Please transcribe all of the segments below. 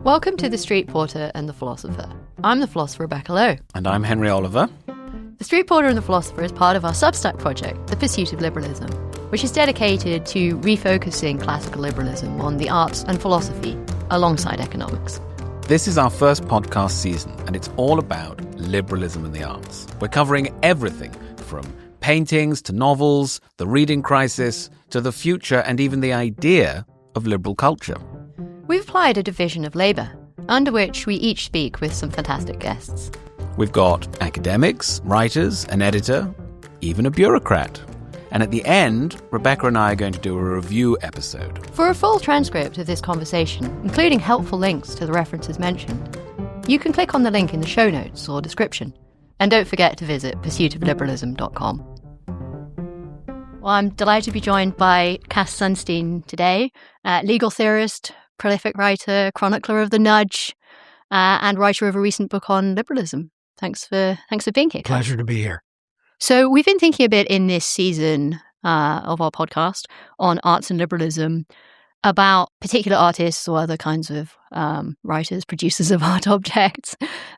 Welcome to The Street Porter and the Philosopher. I'm the philosopher Rebecca Lowe. And I'm Henry Oliver. The Street Porter and the Philosopher is part of our Substack project, The Pursuit of Liberalism, which is dedicated to refocusing classical liberalism on the arts and philosophy alongside economics. This is our first podcast season, and it's all about liberalism and the arts. We're covering everything from paintings to novels, the reading crisis, to the future and even the idea of liberal culture. We've applied a division of labour, under which we each speak with some fantastic guests. We've got academics, writers, an editor, even a bureaucrat. And at the end, Rebecca and I are going to do a review episode. For a full transcript of this conversation, including helpful links to the references mentioned, you can click on the link in the show notes or description. And don't forget to visit pursuitofliberalism.com. Well, I'm delighted to be joined by Cass Sunstein today, legal theorist, prolific writer, chronicler of the nudge, and writer of a recent book on liberalism. Thanks for being here, Cass. Pleasure to be here. So we've been thinking a bit in this season of our podcast on arts and liberalism about particular artists or other kinds of writers, producers of art objects,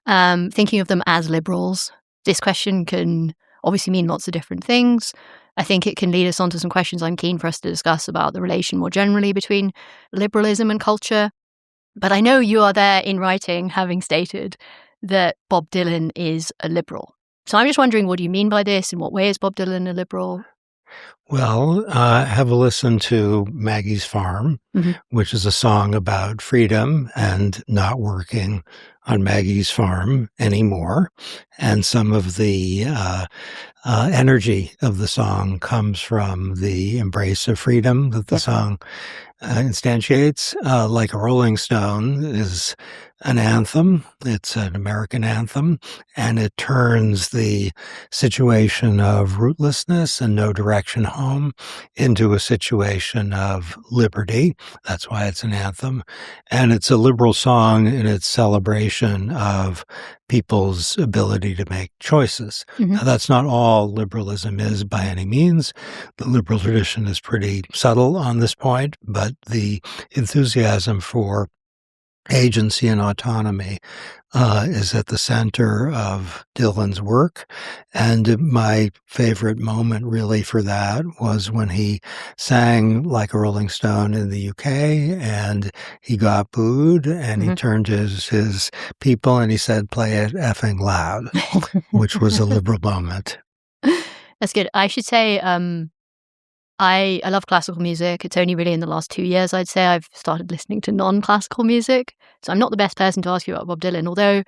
thinking of them as liberals. This question can obviously mean lots of different things. I think it can lead us on to some questions I'm keen for us to discuss about the relation more generally between liberalism and culture. But I know you are there in writing, having stated that Bob Dylan is a liberal. So I'm just wondering, what do you mean by this? In what way is Bob Dylan a liberal? Well, have a listen to Maggie's Farm, which is a song about freedom and not working on Maggie's farm anymore. And some of the energy of the song comes from the embrace of freedom that the song instantiates. Like a Rolling Stone is an anthem. It's an American anthem, and it turns the situation of rootlessness and no direction home into a situation of liberty. That's why it's an anthem. And it's a liberal song in its celebration of people's ability to make choices. Now, that's not all liberalism is by any means. The liberal tradition is pretty subtle on this point, but the enthusiasm for agency and autonomy is at the center of Dylan's work. And my favorite moment really for that was when he sang Like a Rolling Stone in the UK and he got booed and he turned to his people and he said, "Play it effing loud," which was a liberal moment. That's good. I should say I love classical music. It's only really in the last 2 years, I'd say, I've started listening to non-classical music. So I'm not the best person to ask you about Bob Dylan, although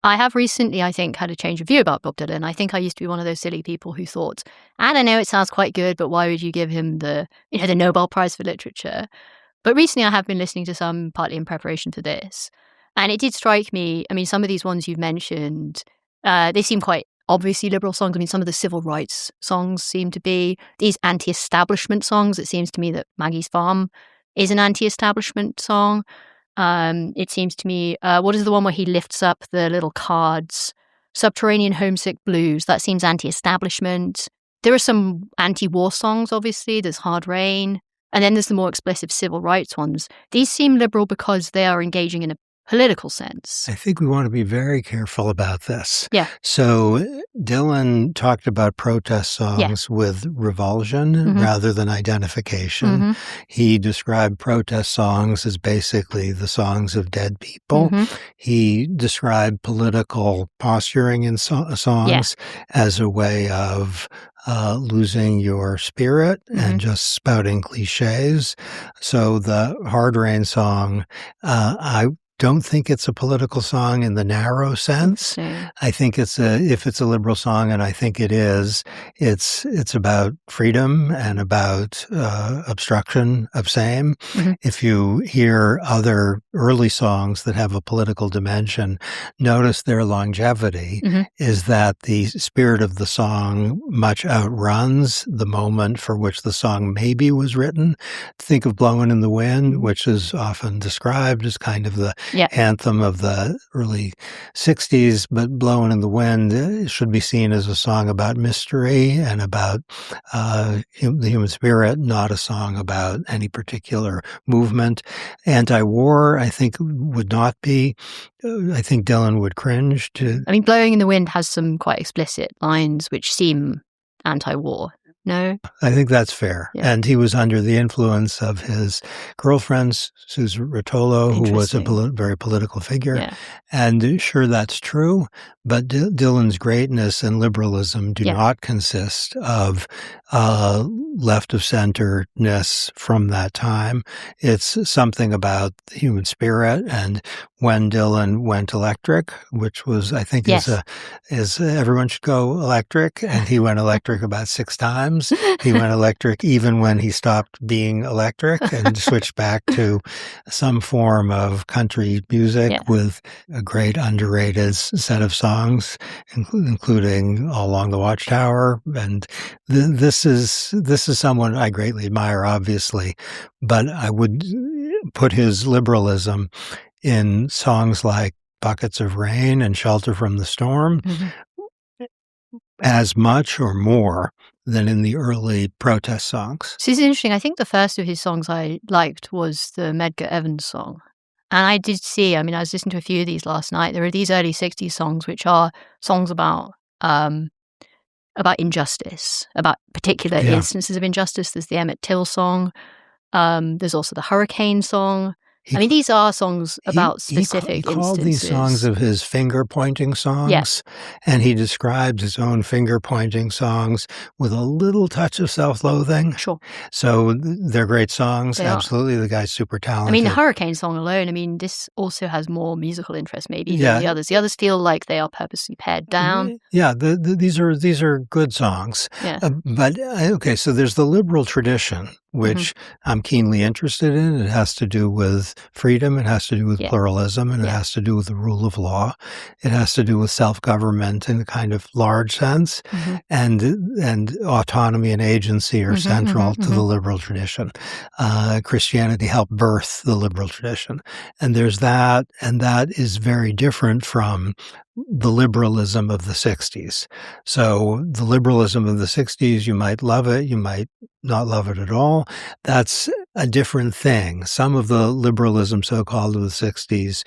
I have recently, I think, had a change of view about Bob Dylan. I think I used to be one of those silly people who thought, I don't know, it sounds quite good, but why would you give him the Nobel Prize for Literature? But recently I have been listening to some, partly in preparation for this. And it did strike me, I mean, some of these ones you've mentioned, they seem quite obviously liberal songs. I mean, some of the civil rights songs seem to be these anti-establishment songs. It seems to me that Maggie's Farm is an anti-establishment song. It seems to me, what is the one where he lifts up the little cards? Subterranean Homesick Blues. That seems anti-establishment. There are some anti-war songs, obviously. There's Hard Rain. And then there's the more explicit civil rights ones. These seem liberal because they are engaging in a political sense. I think we want to be very careful about this. Yeah. So Dylan talked about protest songs with revulsion rather than identification. He described protest songs as basically the songs of dead people. He described political posturing in songs as a way of losing your spirit and just spouting cliches. So the Hard Rain song, I don't think it's a political song in the narrow sense. I think if it's a liberal song, and I think it is, it's about freedom and about obstruction of same. If you hear other early songs that have a political dimension, notice their longevity is that the spirit of the song much outruns the moment for which the song maybe was written. Think of Blowin' in the Wind, which is often described as kind of the anthem of the early 60s, but Blowin' in the Wind should be seen as a song about mystery and about the human spirit, not a song about any particular movement. Anti-war, I think, would not be. I think Dylan would cringe to. I mean, Blowing in the Wind has some quite explicit lines which seem anti-war. No? I think that's fair. Yeah. And he was under the influence of his girlfriend, Susan Rotolo, who was a very political figure. Yeah. And sure, that's true. But Dylan's greatness and liberalism do not consist of left of centerness from that time. It's something about the human spirit. And when Dylan went electric, which was, I think, is everyone should go electric. And he went electric about 6 times. He went electric even when he stopped being electric and switched back to some form of country music with a great underrated set of songs, including All Along the Watchtower. And this is someone I greatly admire, obviously, but I would put his liberalism in songs like Buckets of Rain and Shelter from the Storm as much or more than in the early protest songs. So it's interesting. I think the first of his songs I liked was the Medgar Evers song. And I did see, I mean, I was listening to a few of these last night. There are these early 60s songs which are songs about injustice, about particular instances of injustice. There's the Emmett Till song. There's also the Hurricane song. I mean, these are songs about specific instances. He called these songs of his finger-pointing songs, and he describes his own finger-pointing songs with a little touch of self-loathing. Sure. So they're great songs. Absolutely, the guy's super talented. I mean, the Hurricane song alone, I mean, this also has more musical interest maybe than the others. The others feel like they are purposely pared down. Yeah, these are good songs. Yeah. But, okay, so there's the liberal tradition, which I'm keenly interested in. It has to do with freedom. It has to do with pluralism, and it has to do with the rule of law. It has to do with self-government in a kind of large sense, and autonomy and agency are central to the liberal tradition. Christianity helped birth the liberal tradition. And there's that, and that is very different from the liberalism of the 60s. So the liberalism of the 60s, you might love it, you might not love it at all. That's a different thing. Some of the liberalism, so-called, of the 60s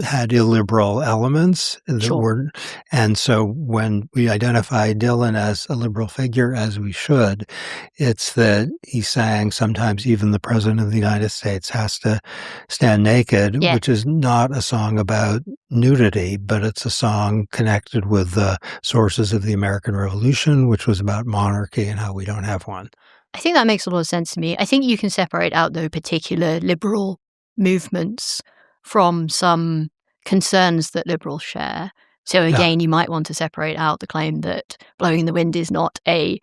had illiberal elements that were, and so when we identify Dylan as a liberal figure, as we should, it's that he sang sometimes even the President of the United States has to stand naked, which is not a song about nudity, but it's a song connected with the sources of the American Revolution, which was about monarchy and how we don't have one. I think that makes a lot of sense to me. I think you can separate out, though, particular liberal movements from some concerns that liberals share. So again, you might want to separate out the claim that Blowing in the Wind is not a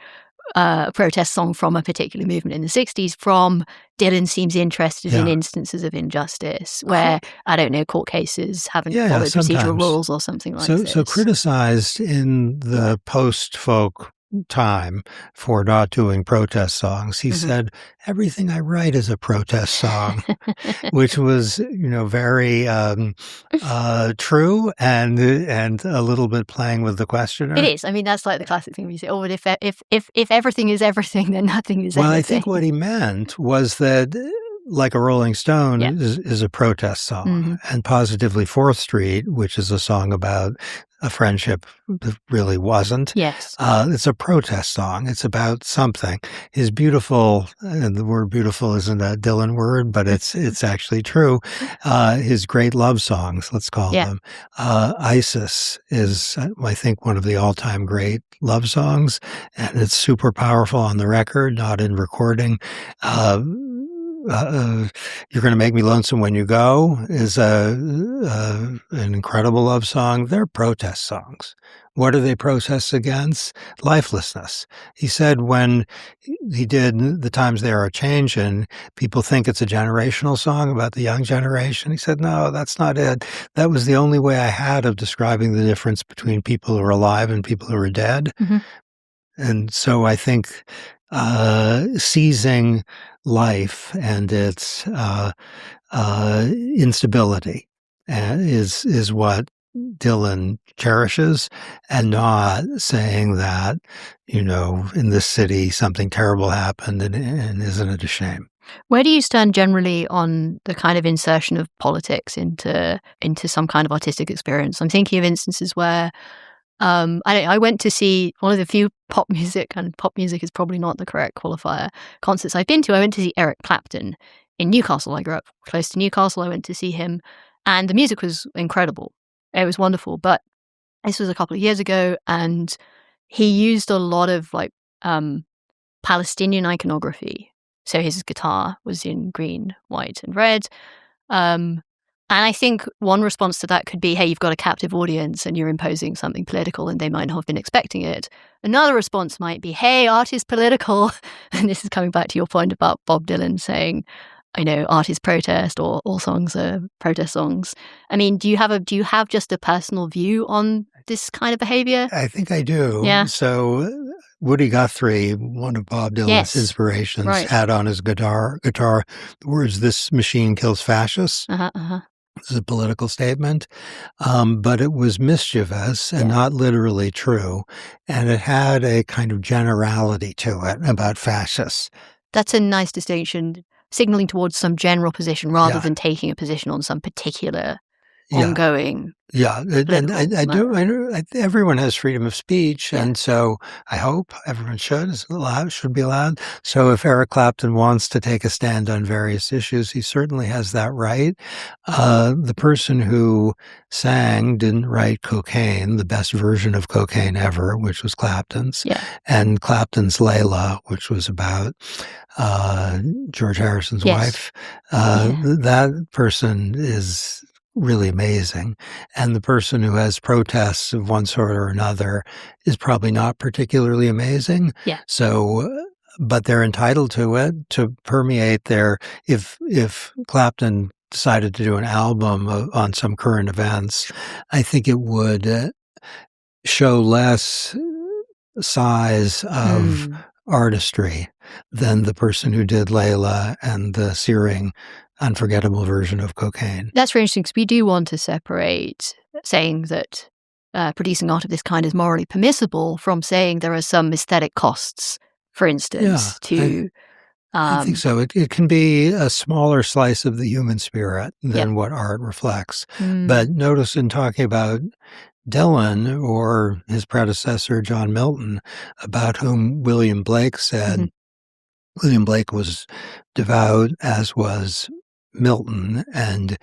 protest song from a particular movement in the 60s from Dylan seems interested in instances of injustice where, I don't know, court cases haven't followed procedural rules or something like this. So criticized in the post-folk time for not doing protest songs. He said, everything I write is a protest song, which was, very true and a little bit playing with the questioner. It is. I mean, that's like the classic thing we say, oh, but if everything is everything, then nothing is anything. Well, I think what he meant was that Like a Rolling Stone is a protest song, and Positively 4th Street, which is a song about a friendship that really wasn't. Yes. It's a protest song. It's about something. His beautiful, and the word beautiful isn't a Dylan word, but it's actually true. His great love songs, let's call them. Isis is, I think, one of the all-time great love songs, and it's super powerful on the record, not in recording. You're Gonna Make Me Lonesome When You Go is an incredible love song. They're protest songs. What are they protests against? Lifelessness. He said when he did The Times They Are Changin', people think it's a generational song about the young generation. He said, no, that's not it. That was the only way I had of describing the difference between people who are alive and people who are dead. And so I think seizing life and its instability is what Dylan cherishes, and not saying that, in this city something terrible happened and isn't it a shame? Where do you stand generally on the kind of insertion of politics into some kind of artistic experience? I'm thinking of instances where I went to see one of the few pop music, and pop music is probably not the correct qualifier, concerts I've been to. I went to see Eric Clapton in Newcastle. I grew up close to Newcastle. I went to see him, and the music was incredible. It was wonderful. But this was a couple of years ago, and he used a lot of Palestinian iconography. So his guitar was in green, white, and red. And I think one response to that could be, hey, you've got a captive audience and you're imposing something political and they might not have been expecting it. Another response might be, hey, art is political. And this is coming back to your point about Bob Dylan saying, art is protest, or all songs are protest songs. I mean, do you have just a personal view on this kind of behavior? I think I do. Yeah. So Woody Guthrie, one of Bob Dylan's inspirations, had on his guitar the words, "This machine kills fascists." This is a political statement, but it was mischievous and not literally true, and it had a kind of generality to it about fascists. That's a nice distinction, signaling towards some general position rather than taking a position on some particular ongoing. Yeah, and I do. Everyone has freedom of speech, and so I hope everyone should be allowed. So if Eric Clapton wants to take a stand on various issues, he certainly has that right. The person who sang didn't write Cocaine, the best version of Cocaine ever, which was Clapton's, and Clapton's Layla, which was about George Harrison's wife. That person is really amazing. And the person who has protests of one sort or another is probably not particularly amazing. Yeah. So, but they're entitled to it, to permeate if Clapton decided to do an album on some current events, I think it would show less size of artistry than the person who did Layla and the searing, unforgettable version of Cocaine. That's very interesting, because we do want to separate saying that producing art of this kind is morally permissible from saying there are some aesthetic costs, for instance, I think so. It can be a smaller slice of the human spirit than what art reflects. But notice in talking about Dylan or his predecessor, John Milton, about whom William Blake said, William Blake was devout, as was Milton, and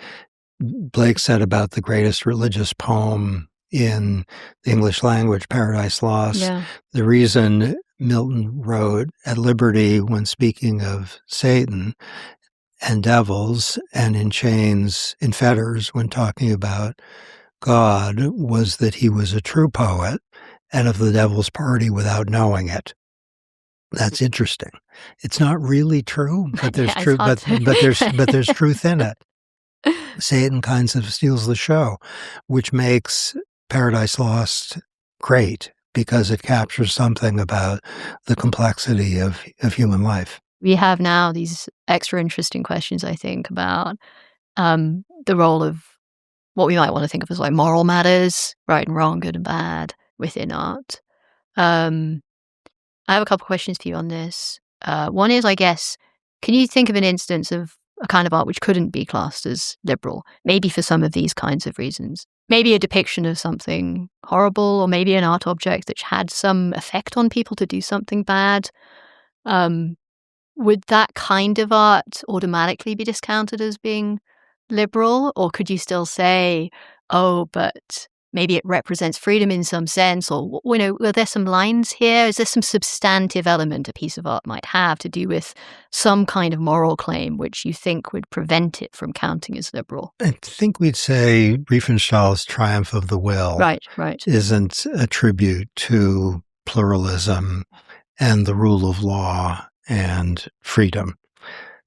Blake said about the greatest religious poem in the English language, Paradise Lost, the reason Milton wrote at liberty when speaking of Satan and devils, and in chains, in fetters when talking about God, was that he was a true poet and of the devil's party without knowing it. That's interesting. It's not really true, but there's truth. But there's truth in it. Satan kind of steals the show, which makes Paradise Lost great because it captures something about the complexity of human life. We have now these extra interesting questions, I think, about the role of what we might want to think of as like moral matters, right and wrong, good and bad, within art. I have a couple of questions for you on this. One is, I guess, can you think of an instance of a kind of art which couldn't be classed as liberal, maybe for some of these kinds of reasons? Maybe a depiction of something horrible, or maybe an art object that had some effect on people to do something bad. Would that kind of art automatically be discounted as being liberal? Or could you still say, oh, but maybe it represents freedom in some sense? Or, are there some lines here? Is there some substantive element a piece of art might have to do with some kind of moral claim which you think would prevent it from counting as liberal? I think we'd say Riefenstahl's Triumph of the Will isn't a tribute to pluralism and the rule of law and freedom.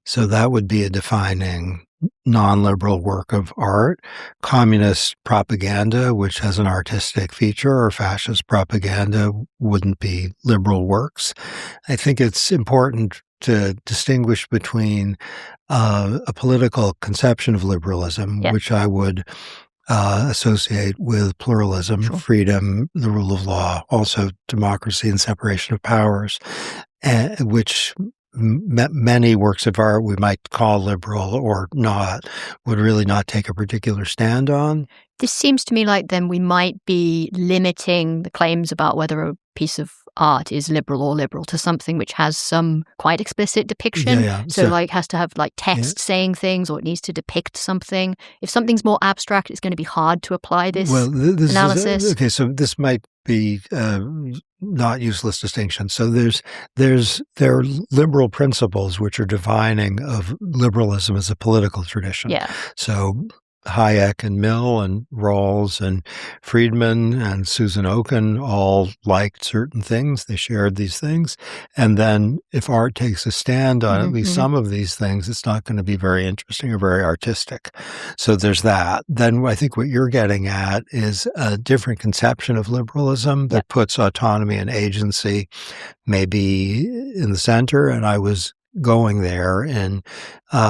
So that would be a defining non-liberal work of art. Communist propaganda, which has an artistic feature, or fascist propaganda, wouldn't be liberal works. I think it's important to distinguish between a political conception of liberalism, which I would associate with pluralism, freedom, the rule of law, also democracy and separation of powers, which many works of art we might call liberal or not would really not take a particular stand on. This seems to me like then we might be limiting the claims about whether a piece of art is liberal or liberal to something which has some quite explicit depiction. So like has to have like text saying things, or it needs to depict something. If something's more abstract, it's going to be hard to apply this analysis. So this might be not useless distinction. So there are liberal principles which are defining of liberalism as a political tradition. So Hayek and Mill and Rawls and Friedman and Susan Oken all liked certain things. They shared these things. And then if art takes a stand on at least some of these things, it's not going to be very interesting or very artistic. So there's that. Then I think what you're getting at is a different conception of liberalism that puts autonomy and agency maybe in the center. And I was going there and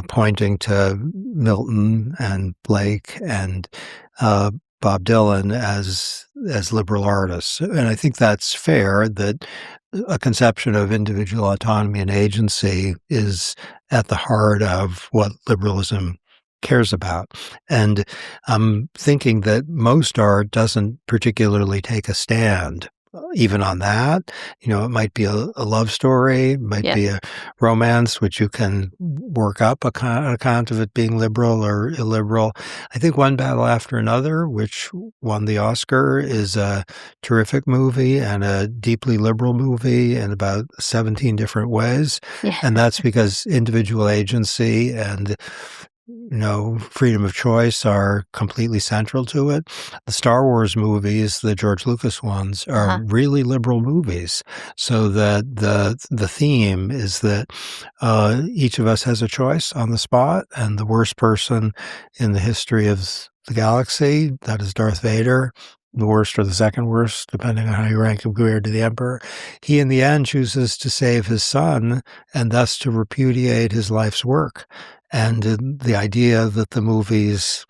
pointing to Milton and Blake and Bob Dylan as liberal artists. And I think that's fair, that a conception of individual autonomy and agency is at the heart of what liberalism cares about. And I'm thinking that most art doesn't particularly take a stand even on that. You know, it might be a love story, it might be a romance, which you can work up an account of it being liberal or illiberal. I think One Battle After Another, which won the Oscar, is a terrific movie and a deeply liberal movie in about 17 different ways. And that's because individual agency and freedom of choice are completely central to it. The Star Wars movies, the George Lucas ones, are really liberal movies. So that the theme is that each of us has a choice on the spot, and the worst person in the history of the galaxy, that is Darth Vader, the worst or the second worst, depending on how you rank him compared to the Emperor, he in the end chooses to save his son and thus to repudiate his life's work. And the idea that the movies,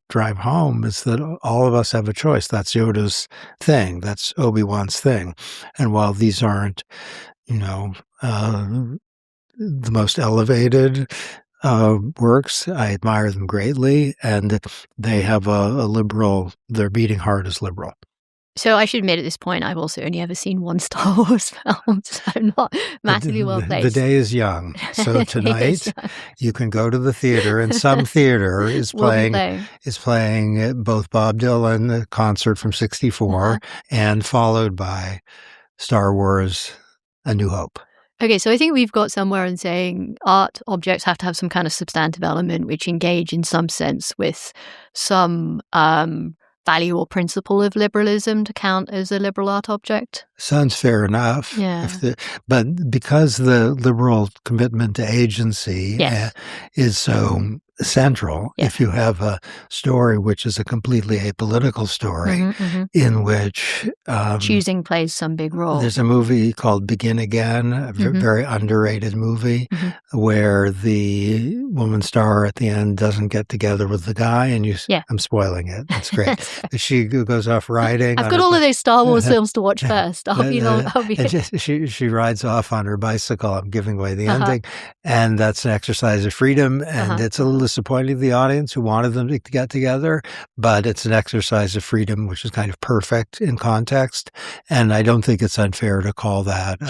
drive home is that all of us have a choice. That's Yoda's thing. That's Obi-Wan's thing. And while these aren't, the most elevated works, I admire them greatly, and they have a liberal, their beating heart is liberal. So I should admit at this point, I've also only ever seen one Star Wars film, so I'm not massively well placed. The day is young. So tonight you can go to the theater, and some theater is playing both Bob Dylan, the concert from '64, and followed by Star Wars A New Hope. Okay, so I think we've got somewhere in saying art objects have to have some kind of substantive element which engage in some sense with some value or principle of liberalism to count as a liberal art object. Sounds fair enough. But because the liberal commitment to agency is so central, if you have a story which is a completely apolitical story in which choosing plays some big role. There's a movie called Begin Again, a very underrated movie where the woman star at the end doesn't get together with the guy, and I'm spoiling it. It's great. She goes off riding. I've got all of those Star Wars films to watch first. She rides off on her bicycle. I'm giving away the ending. And that's an exercise of freedom. And it's a little disappointing to the audience who wanted them to get together. But it's an exercise of freedom, which is kind of perfect in context. And I don't think it's unfair to call that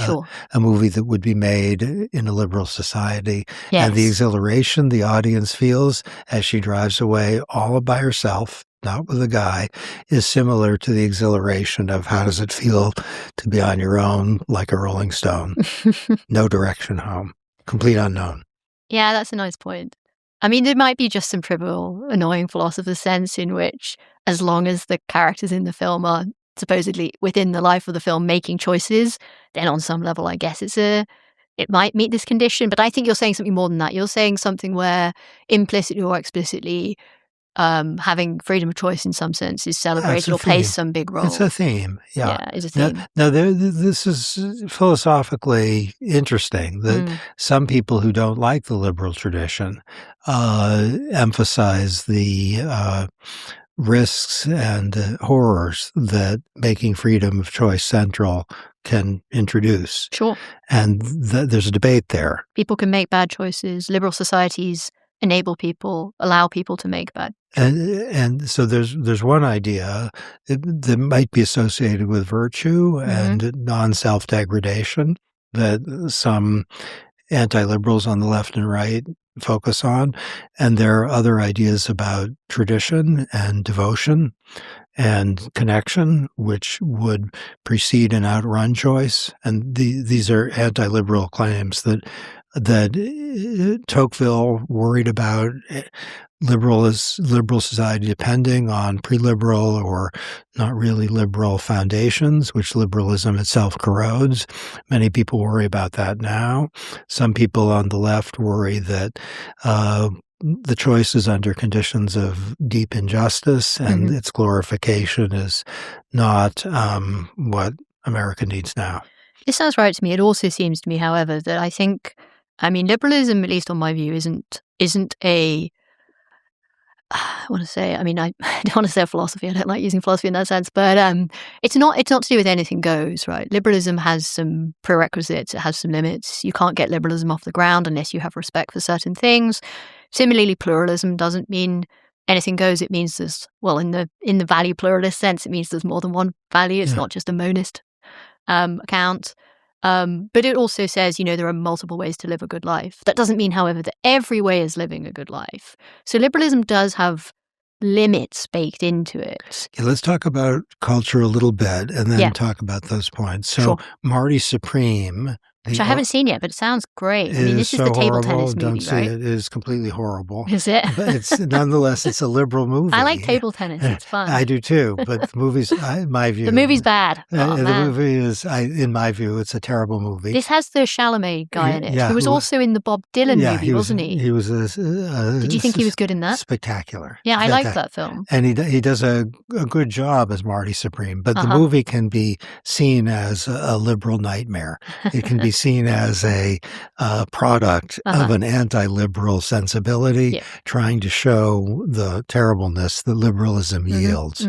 a movie that would be made in a liberal society. And the exhilaration the audience feels as she drives away all by herself, not with a guy, is similar to the exhilaration of how does it feel to be on your own like a rolling stone, no direction home, complete unknown. Yeah, that's a nice point. I mean, there might be just some trivial, annoying philosopher's sense in which as long as the characters in the film are supposedly within the life of the film making choices, then on some level, I guess it's a it might meet this condition. But I think you're saying something more than that. You're saying something where implicitly or explicitly having freedom of choice in some sense is celebrated or plays some big role. It's a theme. Yeah, is a theme. Now this is philosophically interesting that some people who don't like the liberal tradition emphasize the risks and horrors that making freedom of choice central can introduce. Sure. And there's a debate there. People can make bad choices. Liberal societies allow people to make bad. And so there's one idea that might be associated with virtue and non-self-degradation that some anti-liberals on the left and right focus on. And there are other ideas about tradition and devotion and connection, which would precede and outrun choice. And these are anti-liberal claims that Tocqueville worried about liberal society depending on pre-liberal or not really liberal foundations, which liberalism itself corrodes. Many people worry about that now. Some people on the left worry that the choice is under conditions of deep injustice and its glorification is not what America needs now. This sounds right to me. It also seems to me, however, that liberalism, at least on my view, isn't a, I don't want to say a philosophy. I don't like using philosophy in that sense, but it's not to do with anything goes, right? Liberalism has some prerequisites. It has some limits. You can't get liberalism off the ground unless you have respect for certain things. Similarly, pluralism doesn't mean anything goes. It means there's, well, in the value pluralist sense, it means there's more than one value. It's not just a monist account. But it also says, there are multiple ways to live a good life. That doesn't mean, however, that every way is living a good life. So liberalism does have limits baked into it. Okay, let's talk about culture a little bit and then talk about those points. So sure. Marty Supreme, which I haven't seen yet, but it sounds great. This is the table tennis movie, Don't see right? it. It is completely horrible. Is it? But nonetheless, it's a liberal movie. I like table tennis. It's fun. I do too, but the movie's, in my view. The movie's bad. The movie is, in my view, it's a terrible movie. This has the Chalamet guy in it, who was also in the Bob Dylan movie, wasn't he? He was Did you think he was good in that? Spectacular. Yeah, I liked that film. And he does a good job as Marty Supreme, but the movie can be seen as a liberal nightmare. It can be seen as a product of an anti-liberal sensibility, trying to show the terribleness that liberalism yields,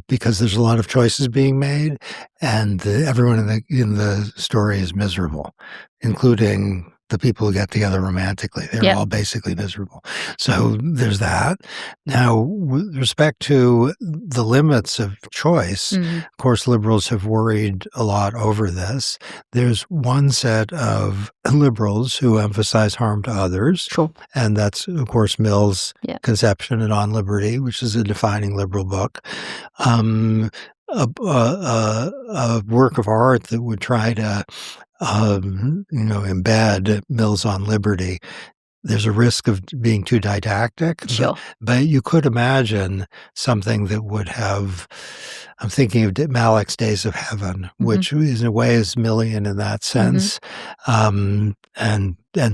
because there's a lot of choices being made, and everyone in the story is miserable, including the people who get together romantically. They're all basically miserable. So there's that. Now, with respect to the limits of choice, of course, liberals have worried a lot over this. There's one set of liberals who emphasize harm to others. Sure. And that's, of course, Mill's conception in On Liberty, which is a defining liberal book. A work of art that would try to embed Mill's On Liberty. There's a risk of being too didactic. Sure. But you could imagine something that would have, I'm thinking of Malick's Days of Heaven, which in a way is Millian in that sense, and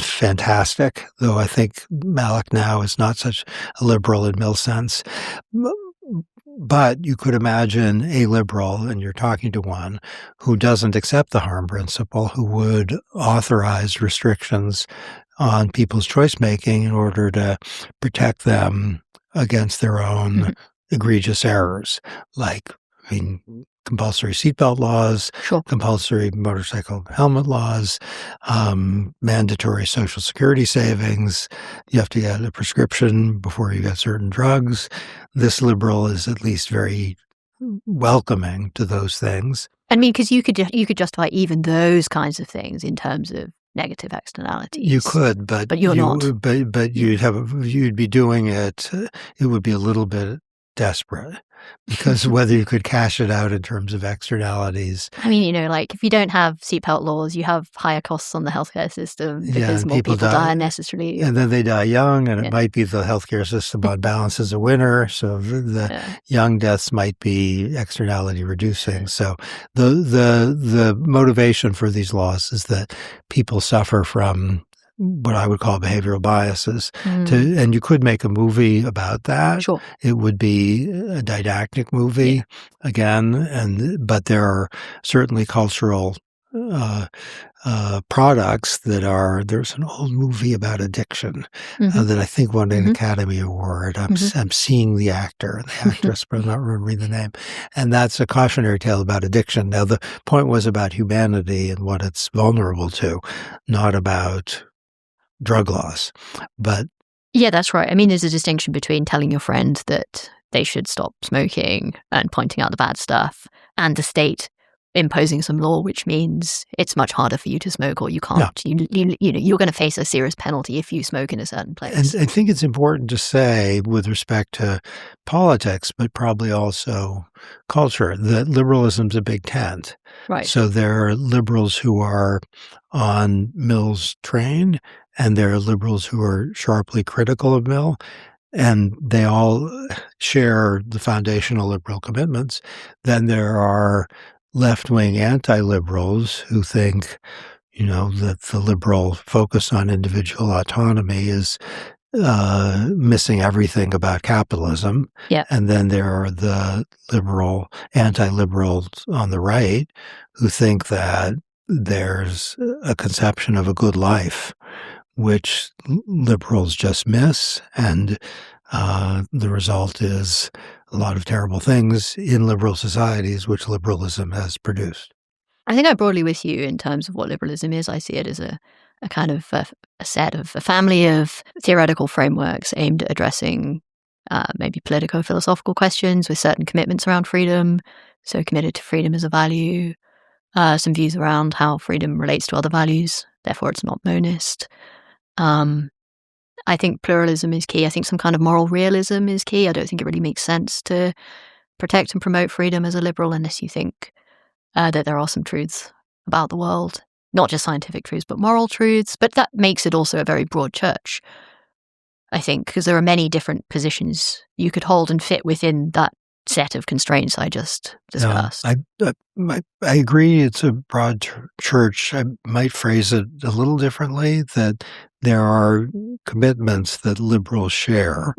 fantastic, though I think Malick now is not such a liberal in Mill's sense. But you could imagine a liberal, and you're talking to one, who doesn't accept the harm principle, who would authorize restrictions on people's choice-making in order to protect them against their own egregious errors, like, compulsory seatbelt laws, compulsory motorcycle helmet laws, mandatory Social Security savings. You have to get a prescription before you get certain drugs. This liberal is at least very welcoming to those things. I mean, because you could justify even those kinds of things in terms of negative externalities. You could, but you're not. But you'd be doing it. It would be a little bit desperate because whether you could cash it out in terms of externalities. I mean, like if you don't have seatbelt laws, you have higher costs on the healthcare system because more people die unnecessarily. And then they die young, and it might be the healthcare system on balance is a winner. So the young deaths might be externality reducing. So the motivation for these laws is that people suffer from what I would call behavioral biases. And you could make a movie about that. Sure. It would be a didactic movie again, but there are certainly cultural products that are. There's an old movie about addiction that I think won an Academy Award. I'm seeing the actor and the actress, but I'm not remembering the name. And that's a cautionary tale about addiction. Now, the point was about humanity and what it's vulnerable to, not about drug loss. But yeah, that's right. I mean, there's a distinction between telling your friend that they should stop smoking and pointing out the bad stuff, and the state imposing some law which means it's much harder for you to smoke, or you can't. You're going to face a serious penalty if you smoke in a certain place. And I think it's important to say, with respect to politics, but probably also culture, that liberalism's a big tent. Right. So there are liberals who are on Mill's train, and there are liberals who are sharply critical of Mill, and they all share the foundational liberal commitments. Then there are left-wing anti-liberals who think, that the liberal focus on individual autonomy is missing everything about capitalism. Yeah. And then there are the anti-liberals on the right who think that there's a conception of a good life which liberals just miss, and the result is a lot of terrible things in liberal societies, which liberalism has produced. I think I'm broadly with you in terms of what liberalism is. I see it as a kind of a family of theoretical frameworks aimed at addressing maybe politico-philosophical questions with certain commitments around freedom. So committed to freedom as a value, some views around how freedom relates to other values, therefore it's not monist. I think pluralism is key. I think some kind of moral realism is key. I don't think it really makes sense to protect and promote freedom as a liberal unless you think that there are some truths about the world, not just scientific truths, but moral truths. But that makes it also a very broad church, I think, because there are many different positions you could hold and fit within that set of constraints I just discussed. I agree it's a broad church. I might phrase it a little differently, that there are commitments that liberals share,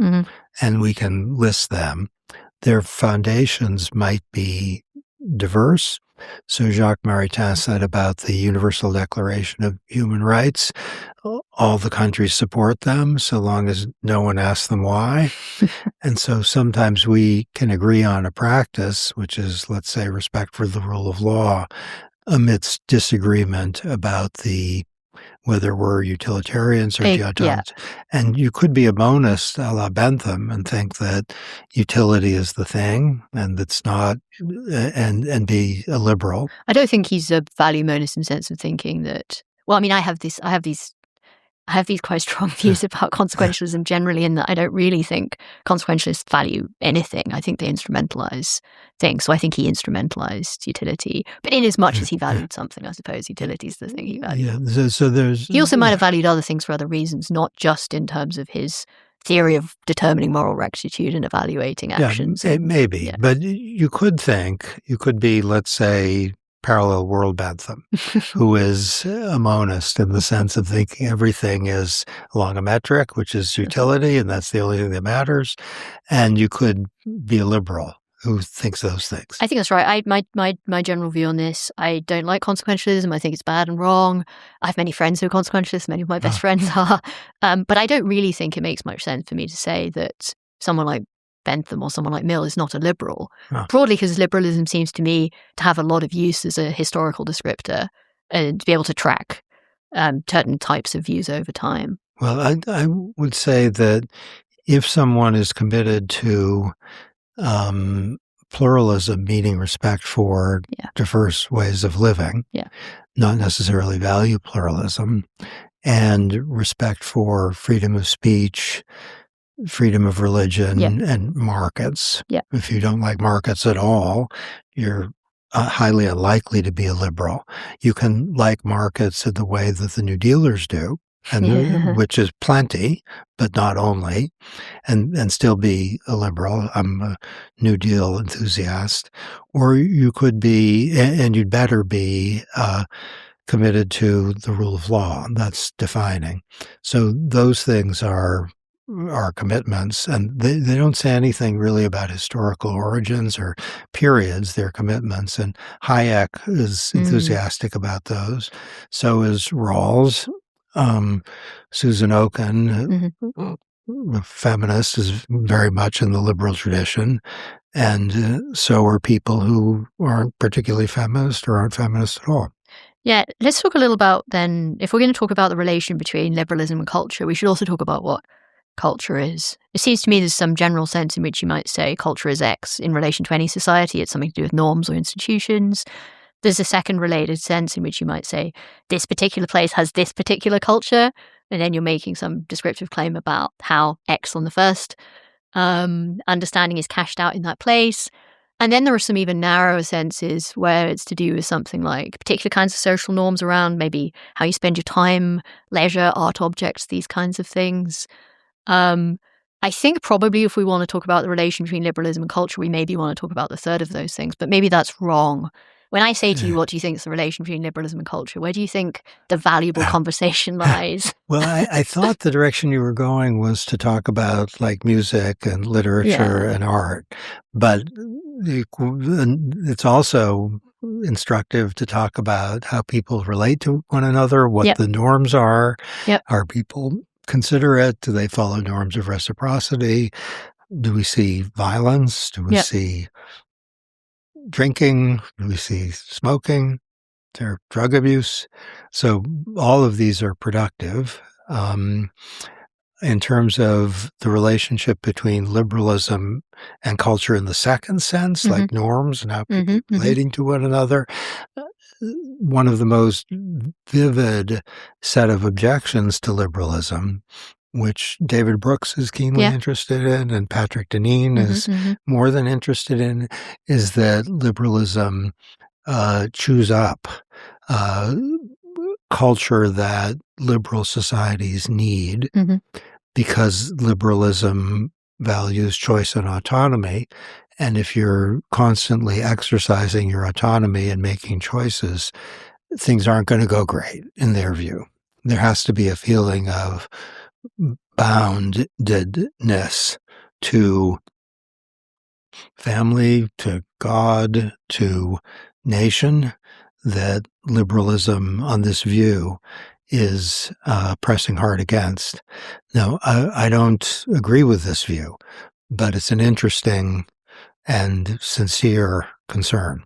and we can list them. Their foundations might be diverse. So Jacques Maritain said about the Universal Declaration of Human Rights, all the countries support them so long as no one asks them why. And so sometimes we can agree on a practice, which is, let's say, respect for the rule of law, amidst disagreement about whether we're utilitarians or deontologists. And you could be a monist a la Bentham and think that utility is the thing, and it's not, and be a liberal. I don't think he's a value monist in the sense of thinking that. Well, I mean, I have these quite strong views about consequentialism generally, in that I don't really think consequentialists value anything. I think they instrumentalize things. So I think he instrumentalized utility. But in as much as he valued something, I suppose utility is the thing he valued. Yeah, so he also might have valued other things for other reasons, not just in terms of his theory of determining moral rectitude and evaluating actions. Yeah, maybe. But you could be, let's say, parallel world Bentham, who is a monist in the sense of thinking everything is along a metric, which is utility, and that's the only thing that matters. And you could be a liberal who thinks those things. I think that's right. My general view on this, I don't like consequentialism. I think it's bad and wrong. I have many friends who are consequentialists. Many of my best friends are. But I don't really think it makes much sense for me to say that someone like Bentham or someone like Mill is not a liberal. Broadly, because liberalism seems to me to have a lot of use as a historical descriptor and to be able to track certain types of views over time. Well, I would say that if someone is committed to pluralism, meaning respect for diverse ways of living, not necessarily value pluralism, and respect for freedom of speech, freedom of religion Yeah. and markets. Yeah. If you don't like markets at all, you're highly unlikely to be a liberal. You can like markets in the way that the New Dealers do, and which is plenty, but not only, and still be a liberal. I'm a New Deal enthusiast. Or you could be, and you'd better be, committed to the rule of law. That's defining. So those things are commitments, and they don't say anything really about historical origins or periods. They're commitments, and Hayek is enthusiastic about those. So is Rawls. Susan Oken, a feminist, is very much in the liberal tradition, and so are people who aren't particularly feminist or aren't feminist at all. Yeah, let's talk a little about then, if we're going to talk about the relation between liberalism and culture, we should also talk about what culture is. It seems to me there's some general sense in which you might say culture is X in relation to any society. It's something to do with norms or institutions. There's a second related sense in which you might say this particular place has this particular culture, and then you're making some descriptive claim about how X on the first understanding is cashed out in that place. And then there are some even narrower senses where it's to do with something like particular kinds of social norms around maybe how you spend your time, leisure, art objects, these kinds of things. I think probably if we want to talk about the relation between liberalism and culture, we maybe want to talk about the third of those things, but maybe that's wrong. When I say to you, what do you think is the relation between liberalism and culture? Where do you think the valuable conversation lies? Well, I thought the direction you were going was to talk about like music and literature and art, but it's also instructive to talk about how people relate to one another, what the norms are. Are people considerate? Do they follow norms of reciprocity? Do we see violence? Do we see drinking? Do we see smoking? There drug abuse? So all of these are productive. In terms of the relationship between liberalism and culture in the second sense, like norms and how people relating to one another, one of the most vivid set of objections to liberalism, which David Brooks is keenly interested in and Patrick Deneen is more than interested in, is that liberalism chews up culture that liberal societies need because liberalism values choice and autonomy. And if you're constantly exercising your autonomy and making choices, things aren't going to go great in their view. There has to be a feeling of boundedness to family, to God, to nation, that liberalism on this view is pressing hard against. Now, I don't agree with this view, but it's an interesting and sincere concern.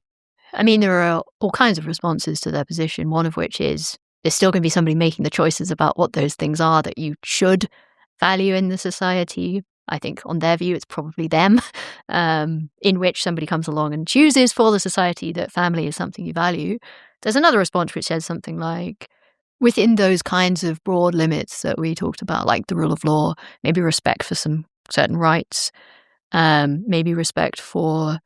I mean, there are all kinds of responses to their position, one of which is there's still going to be somebody making the choices about what those things are that you should value in the society. I think on their view, it's probably them, in which somebody comes along and chooses for the society that family is something you value. There's another response which says something like, within those kinds of broad limits that we talked about, like the rule of law, maybe respect for some certain rights, maybe respect for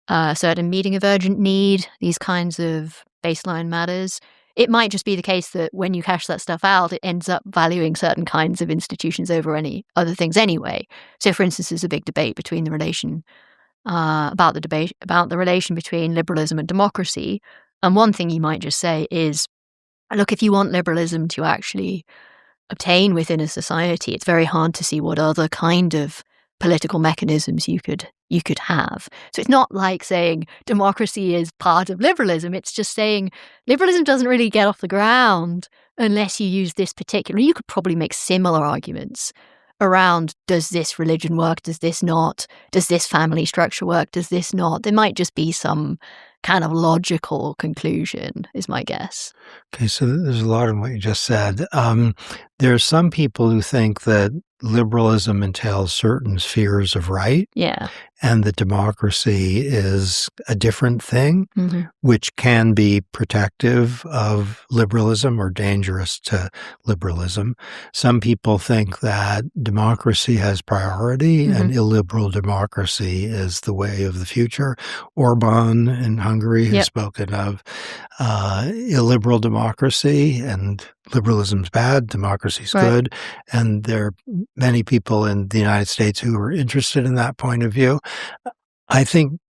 a certain meeting of urgent need, these kinds of baseline matters. It might just be the case that when you cash that stuff out, it ends up valuing certain kinds of institutions over any other things anyway. So, for instance, there's a big debate between the relation about the relation between liberalism and democracy. And one thing you might just say is, look, if you want liberalism to actually obtain within a society, it's very hard to see what other kind of political mechanisms you could have. So it's not like saying democracy is part of liberalism. It's just saying liberalism doesn't really get off the ground unless you use this particular. You could probably make similar arguments around, does this religion work? Does this not? Does this family structure work? Does this not? There might just be some kind of logical conclusion, is my guess. Okay, so there's a lot in what you just said. There are some people who think that liberalism entails certain spheres of right. Yeah. and that democracy is a different thing, Mm-hmm. which can be protective of liberalism or dangerous to liberalism. Some people think that democracy has priority and illiberal democracy is the way of the future. Orban in Hungary has spoken of illiberal democracy, and liberalism's bad, democracy's good. And there are many people in the United States who are interested in that point of view. I think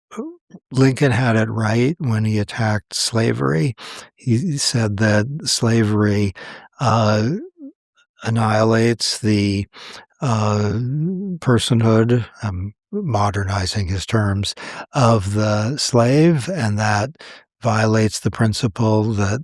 Lincoln had it right when he attacked slavery. He said that slavery annihilates the personhood, modernizing his terms, of the slave, and that violates the principle that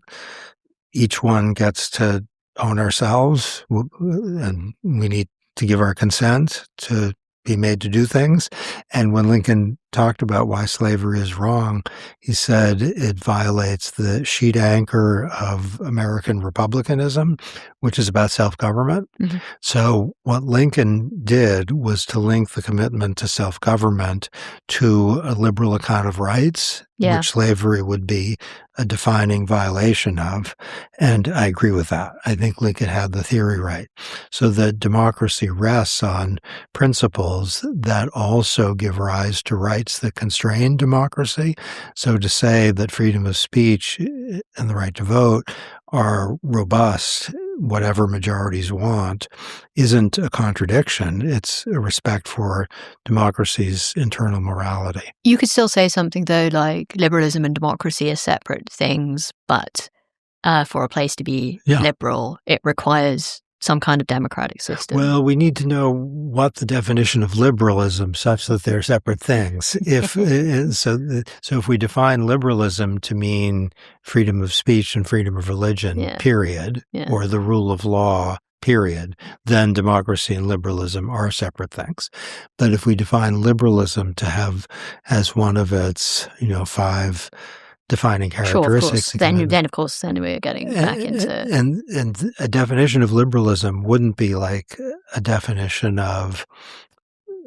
each one gets to own ourselves, and we need to give our consent to be made to do things. And when Lincoln talked about why slavery is wrong, he said it violates the sheet anchor of American republicanism, which is about self-government. Mm-hmm. So what Lincoln did was to link the commitment to self-government to a liberal account of rights, which slavery would be a defining violation of. And I agree with that. I think Lincoln had the theory right. So that democracy rests on principles that also give rise to rights that constrain democracy. So to say that freedom of speech and the right to vote are robust, whatever majorities want, isn't a contradiction. It's a respect for democracy's internal morality. You could still say something, though, like liberalism and democracy are separate things, but for a place to be liberal, it requires some kind of democratic system. Well, we need to know what the definition of liberalism, such that they're separate things. If so if we define liberalism to mean freedom of speech and freedom of religion, period, or the rule of law, period, then democracy and liberalism are separate things. But if we define liberalism to have as one of its, 5 defining characteristics. Sure, of course, then we're getting back into... And a definition of liberalism wouldn't be like a definition of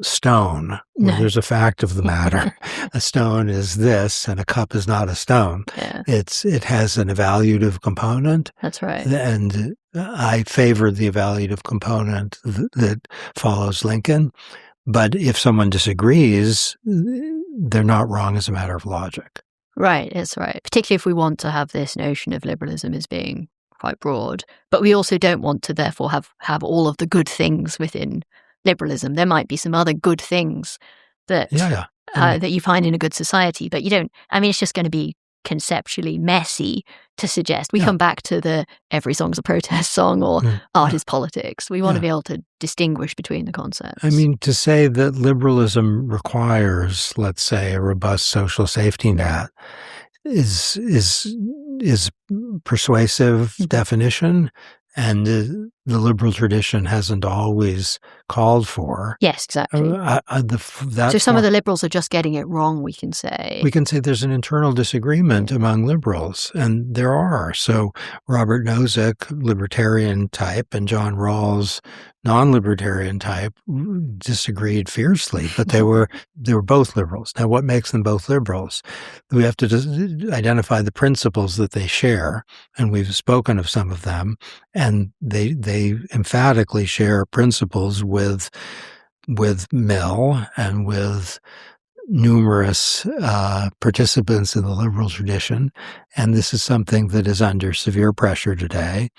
stone, where there's a fact of the matter. A stone is this, and a cup is not a stone. Yeah. It has an evaluative component. That's right. And I favor the evaluative component that follows Lincoln. But if someone disagrees, they're not wrong as a matter of logic. Right, that's right. Particularly if we want to have this notion of liberalism as being quite broad, but we also don't want to therefore have all of the good things within liberalism. There might be some other good things that that you find in a good society, but you don't. I mean, it's just going to be conceptually messy to suggest. We come back to the every song's a protest song or art is politics. We want to be able to distinguish between the concepts. I mean, to say that liberalism requires, let's say, a robust social safety net is persuasive definition, and the liberal tradition hasn't always called for. Yes, exactly. So some of the liberals are just getting it wrong, we can say. We can say there's an internal disagreement among liberals, and there are. So Robert Nozick, libertarian type, and John Rawls, non-libertarian type, disagreed fiercely, but they were both liberals. Now, what makes them both liberals? We have to identify the principles that they share, and we've spoken of some of them, and they emphatically share principles with Mill and with numerous participants in the liberal tradition. And this is something that is under severe pressure today.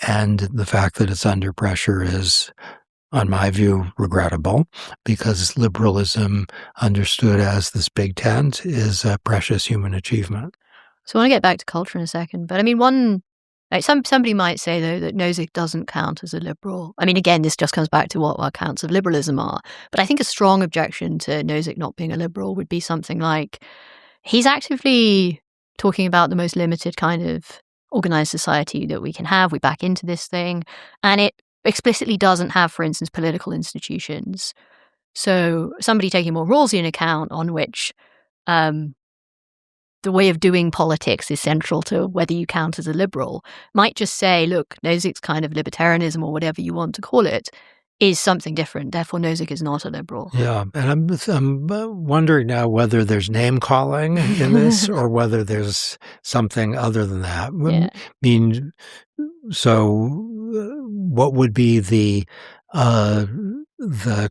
And the fact that it's under pressure is, on my view, regrettable, because liberalism, understood as this big tent, is a precious human achievement. So I want to get back to culture in a second. But I mean, somebody might say, though, that Nozick doesn't count as a liberal. I mean, again, this just comes back to what our counts of liberalism are. But I think a strong objection to Nozick not being a liberal would be something like, he's actively talking about the most limited kind of organized society that we can have. We back into this thing. And it explicitly doesn't have, for instance, political institutions. So somebody taking more Rawlsian account on which the way of doing politics is central to whether you count as a liberal might just say, look, Nozick's kind of libertarianism, or whatever you want to call it, is something different. Therefore, Nozick is not a liberal. Yeah, and I'm wondering now whether there's name calling in this or whether there's something other than that. Yeah. I mean, so what would be the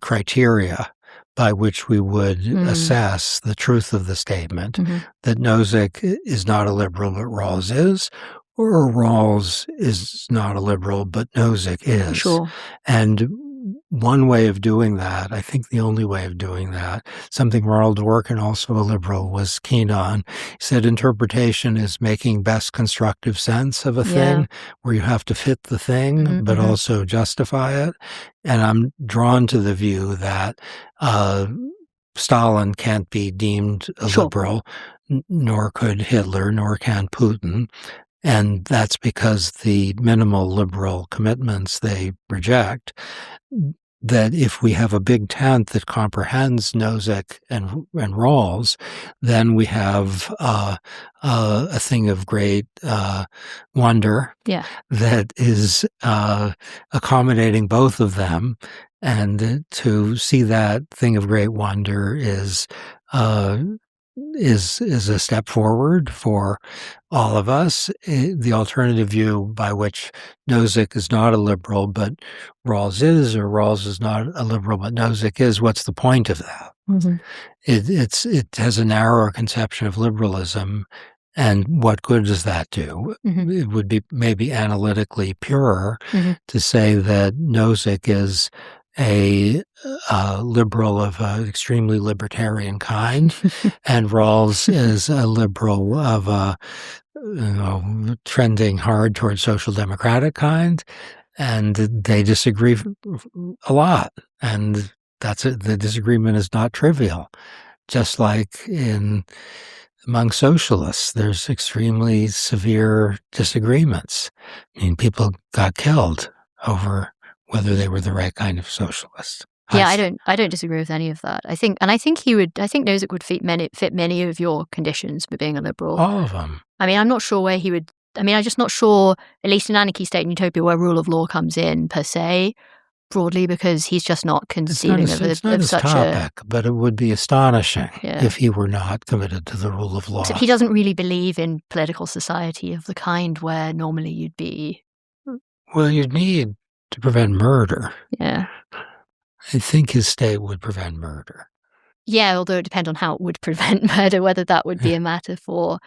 criteria by which we would assess the truth of the statement that Nozick is not a liberal but Rawls is, or Rawls is not a liberal but Nozick is? Sure. And one way of doing that, I think the only way of doing that, something Ronald Dworkin, also a liberal, was keen on. He said interpretation is making best constructive sense of a thing, where you have to fit the thing, but also justify it. And I'm drawn to the view that Stalin can't be deemed a liberal, nor could Hitler, nor can Putin. And that's because the minimal liberal commitments they reject, that if we have a big tent that comprehends Nozick and Rawls, then we have a thing of great wonder that is accommodating both of them. And to see that thing of great wonder is a step forward for all of us. The alternative view by which Nozick is not a liberal but Rawls is, or Rawls is not a liberal but Nozick is, what's the point of that? It has a narrower conception of liberalism, and what good does that do? It would be maybe analytically purer to say that Nozick is a liberal of an extremely libertarian kind, and Rawls is a liberal of a trending hard towards social democratic kind, and they disagree a lot, and the disagreement is not trivial. Just like among socialists, there's extremely severe disagreements. I mean, people got killed over whether they were the right kind of socialist. Yeah, I don't disagree with any of that. I think Nozick would fit many of your conditions for being a liberal. All of them. I mean, I'm not sure where he would. I mean, I'm just not sure, at least in Anarchy, State, and Utopia, where rule of law comes in per se, broadly, because he's just not conceiving it's not of his such topic, but it would be astonishing Yeah. if he were not committed to the rule of law. So he doesn't really believe in political society of the kind where normally you'd be. Well, you'd need to prevent murder. Yeah. I think his state would prevent murder. Yeah, although it depends on how it would prevent murder, whether that would be a matter for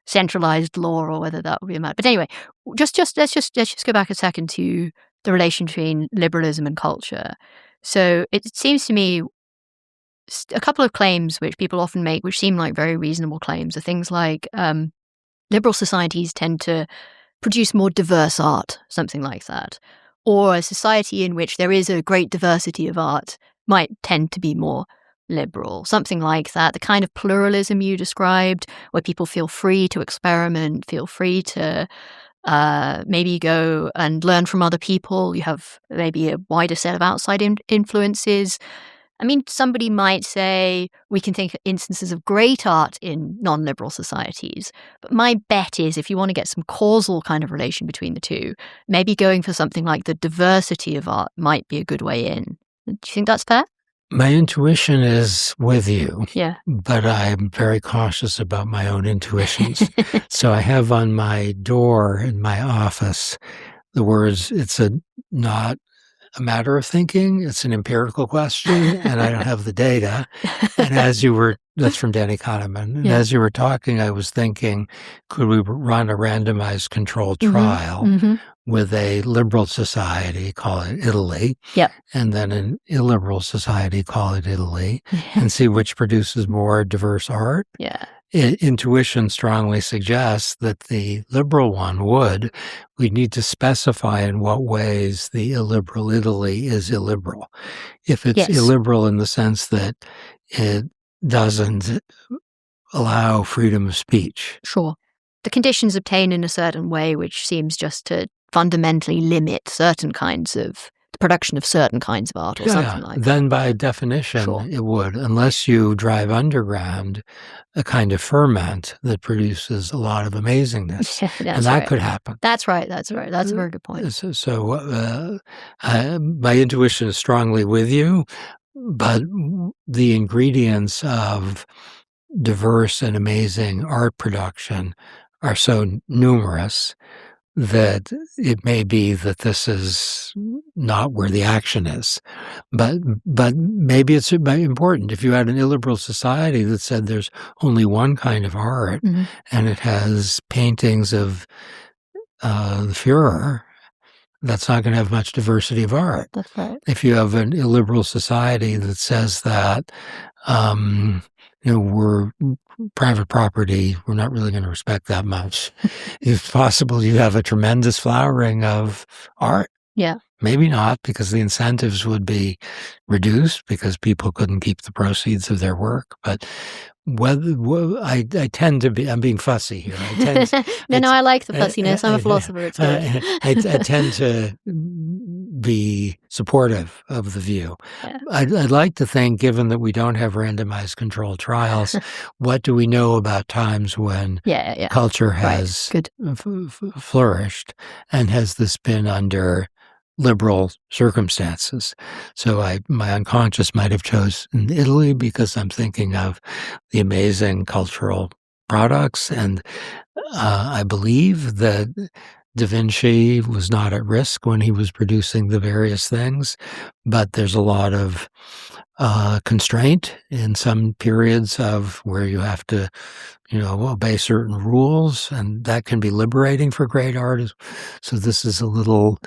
centralized law or whether that would be a matter. But anyway, let's just go back a second to the relation between liberalism and culture. So it seems to me a couple of claims which people often make, which seem like very reasonable claims, are things like liberal societies tend to produce more diverse art, something like that. Or a society in which there is a great diversity of art might tend to be more liberal, something like that. The kind of pluralism you described, where people feel free to experiment, feel free to maybe go and learn from other people. You have maybe a wider set of outside influences. I mean, somebody might say we can think of instances of great art in non-liberal societies, but my bet is if you want to get some causal kind of relation between the two, maybe going for something like the diversity of art might be a good way in. Do you think that's fair? My intuition is with you, Yeah. but I'm very cautious about my own intuitions. So I have on my door in my office the words, it's not a matter of thinking, it's an empirical question, and I don't have the data. And that's from Danny Kahneman. And as you were talking, I was thinking, could we run a randomized controlled trial with a liberal society, call it Italy, and then an illiberal society, call it Italy, and see which produces more diverse art? Yeah. Intuition strongly suggests that the liberal one would. We need to specify in what ways the illiberal Italy is illiberal. If it's illiberal in the sense that it doesn't allow freedom of speech. Sure. The conditions obtained in a certain way, which seems just to fundamentally limit certain kinds of the production of certain kinds of art or something like that. Then by definition, it would, unless you drive underground a kind of ferment that produces a lot of amazingness. And that could happen. That's right. That's a very good point. So my intuition is strongly with you, but the ingredients of diverse and amazing art production are so numerous that it may be that this is not where the action is. But maybe it's important. If you had an illiberal society that said there's only one kind of art and it has paintings of the Führer, that's not going to have much diversity of art. That's right. If you have an illiberal society that says that, we're private property, we're not really going to respect that much. If possible, you have a tremendous flowering of art. Yeah. Maybe not, because the incentives would be reduced because people couldn't keep the proceeds of their work. But I tend to be, I'm being fussy here. I like the fussiness. I'm a philosopher. It's good. I tend to be supportive of the view. Yeah. I'd like to think, given that we don't have randomized controlled trials, what do we know about times when culture has flourished, and has this been under liberal circumstances? So my unconscious might have chosen Italy because I'm thinking of the amazing cultural products, and I believe that Da Vinci was not at risk when he was producing the various things, but there's a lot of constraint in some periods of where you have to, obey certain rules, and that can be liberating for great artists. So this is a little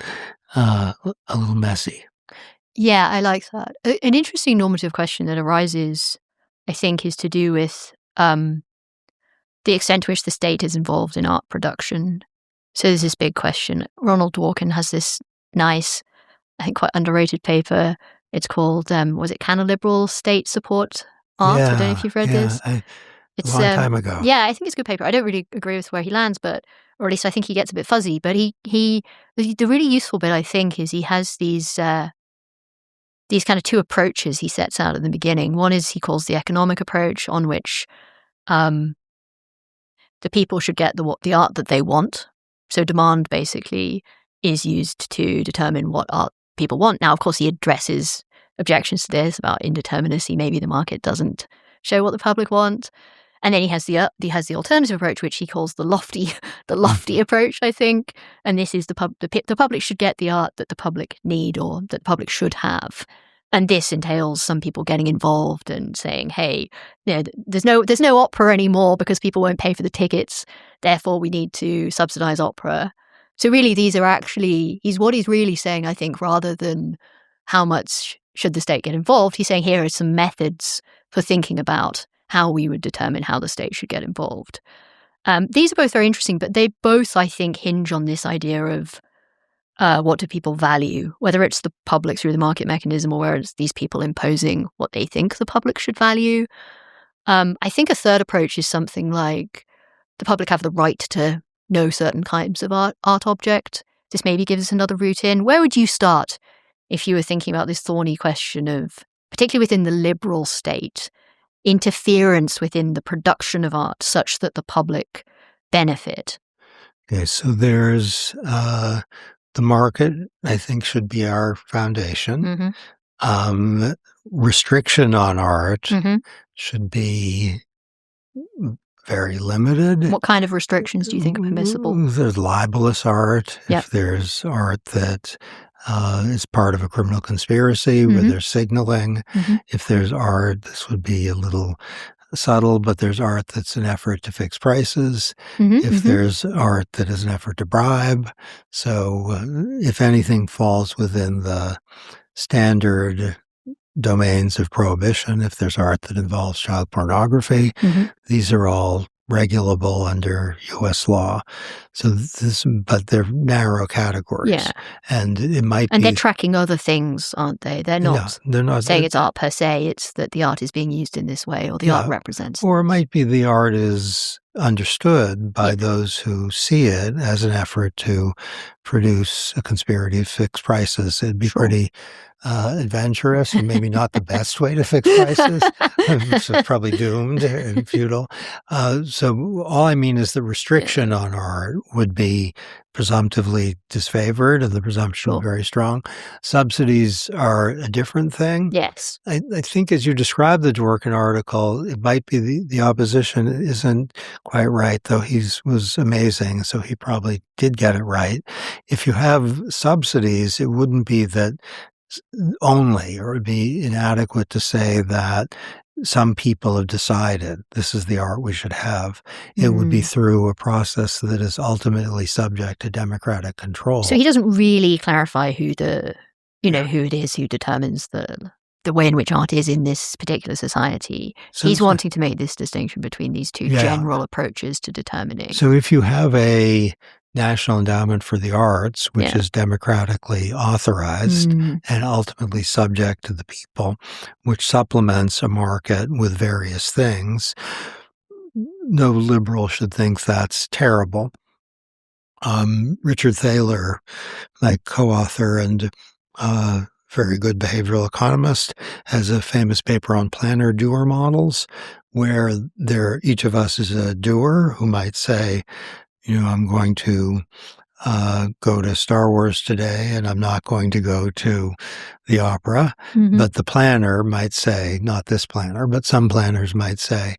messy. Yeah, I like that. An interesting normative question that arises, I think, is to do with the extent to which the state is involved in art production. So there's this big question. Ronald Dworkin has this nice, I think quite underrated paper. It's called, was it Can a Liberal State Support Art? I don't know if you've read this. It's a long time ago. Yeah, I think it's a good paper. I don't really agree with where he lands, or at least I think he gets a bit fuzzy. But the really useful bit, I think, is he has these kind of two approaches he sets out at the beginning. One is he calls the economic approach, on which the people should get the art that they want. So demand basically is used to determine what art people want. Now, of course, he addresses objections to this about indeterminacy. Maybe the market doesn't show what the public want. And then he has the alternative approach, which he calls the lofty approach, I think. And this is the public should get the art that the public need or that the public should have. And this entails some people getting involved and saying, hey, there's no opera anymore because people won't pay for the tickets. Therefore, we need to subsidize opera. So really, these are actually, what he's really saying, I think, rather than how much should the state get involved, he's saying here are some methods for thinking about how we would determine how the state should get involved. These are both very interesting, but they both, I think, hinge on this idea of what do people value, whether it's the public through the market mechanism or whether it's these people imposing what they think the public should value. I think a third approach is something like the public have the right to know certain kinds of art object. This maybe gives us another route in. Where would you start if you were thinking about this thorny question of, particularly within the liberal state, interference within the production of art such that the public benefit? Okay, so there's the market, I think, should be our foundation. Mm-hmm. Restriction on art should be very limited. What kind of restrictions do you think are permissible? There's libelous art. Yep. If there's art that is part of a criminal conspiracy where there's signaling. If there's art, this would be a little subtle, but there's art that's an effort to fix prices. If there's art that is an effort to bribe. So if anything falls within the standard domains of prohibition, if there's art that involves child pornography, these are all regulable under U.S. law. So but they're narrow categories. Yeah. And it might and be... they're tracking other things, aren't they? They're not saying it's art per se, it's that the art is being used in this way or the art represents. Or it might be the art is understood by those who see it as an effort to produce a conspiracy to fix prices. It'd be pretty adventurous and maybe not the best way to fix prices. So probably doomed and futile. So all I mean is the restriction on art would be presumptively disfavored, and the presumption is very strong. Subsidies are a different thing. Yes. I think as you describe the Dworkin article, it might be the opposition isn't quite right, though he was amazing, so he probably did get it right. If you have subsidies, it wouldn't be that only, or it would be inadequate to say that some people have decided this is the art we should have. It would be through a process that is ultimately subject to democratic control. So he doesn't really clarify who who it is who determines the way in which art is in this particular society. So he's wanting to make this distinction between these two general approaches to determining. So if you have a National Endowment for the Arts, which is democratically authorized and ultimately subject to the people, which supplements a market with various things, no liberal should think that's terrible. Richard Thaler, my co-author and very good behavioral economist, has a famous paper on planner-doer models, where each of us is a doer who might say, I'm going to go to Star Wars today, and I'm not going to go to the opera. But the planner might say, not this planner, but some planners might say,